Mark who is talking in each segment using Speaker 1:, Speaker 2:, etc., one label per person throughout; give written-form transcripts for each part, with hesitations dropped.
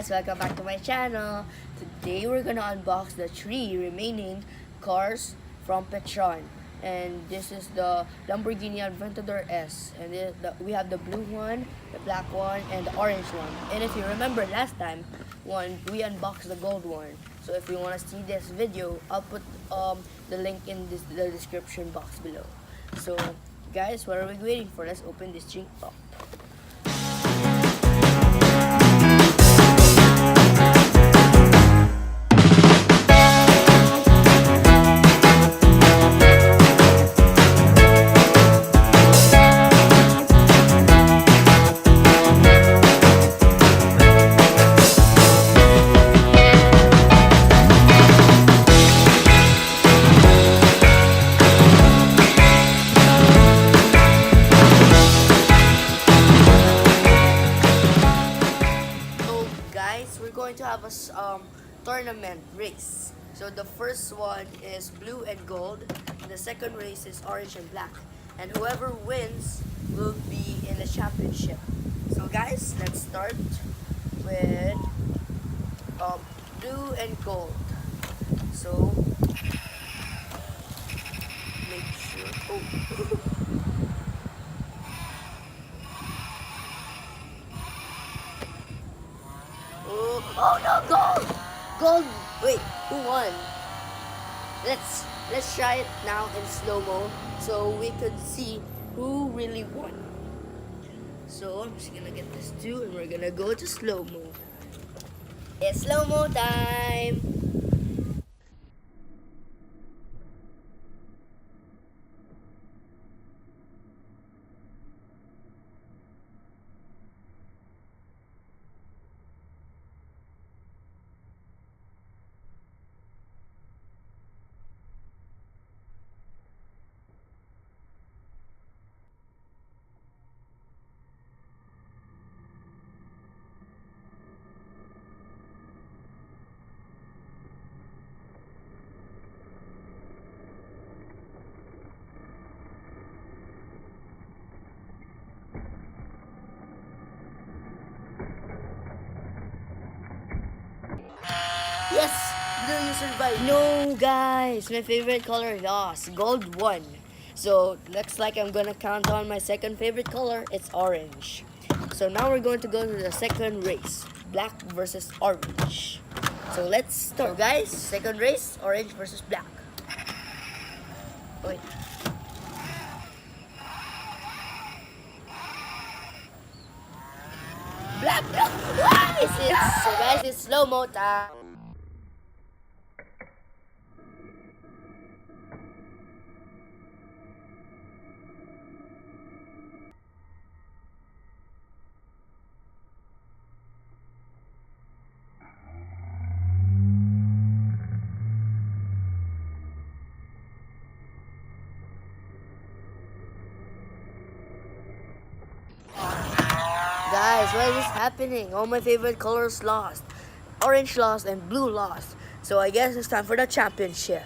Speaker 1: guys, welcome back to my channel. Today we're gonna unbox the 3 remaining cars from Petron. And this is the Lamborghini Aventador S. And we have the blue one, the black one, and the orange one. And if you remember last time, we unboxed the gold one. So if you want to see this video, I'll put the link in the description box below. So guys, what are we waiting for? Let's open this drink up. We're going to have a tournament race. So the first one is blue and gold. The second race is orange and black. And whoever wins will be in the championship. So guys, let's start with blue and gold. So make sure. Oh. Oh no, gold! Gold! Wait, who won? Let's try it now in slow-mo so we could see who really won. So I'm just gonna get this too and we're gonna go to slow-mo. It's slow-mo time! Yes! Blue, you survived. No, guys. My favorite color lost. Gold won. So, looks like I'm gonna count on my second favorite color. It's orange. So, now we're going to go to the second race. Black versus orange. So, let's start. So, guys, second race. Orange versus black. Wait. Black, black. So, guys, it's slow-mo time. Guys, what is happening? All my favorite colors lost. Orange lost and blue lost. So I guess it's time for the championship.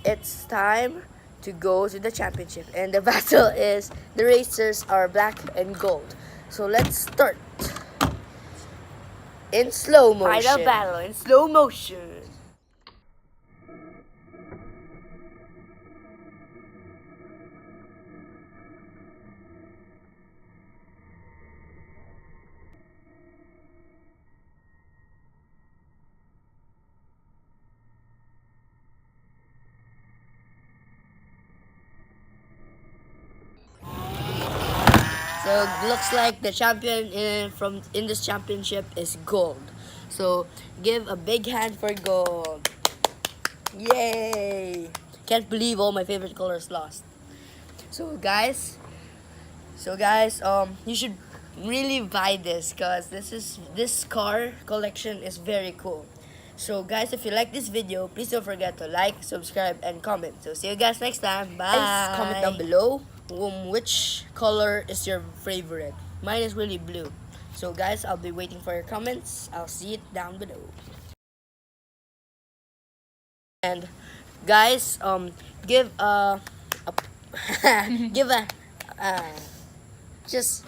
Speaker 1: It's time to go to the championship. And the battle is, the racers are black and gold. So let's start. In slow motion. Final battle in slow motion. So looks like the champion in this championship is gold. So give a big hand for gold. Yay! Can't believe all my favorite colors lost. So guys, you should really buy this because this car collection is very cool. So guys, if you like this video, please don't forget to like, subscribe, and comment. So see you guys next time. Bye. Guys, comment down below which color is your favorite. Mine is really blue. So guys, I'll be waiting for your comments. I'll see it down below. And guys, give a give a just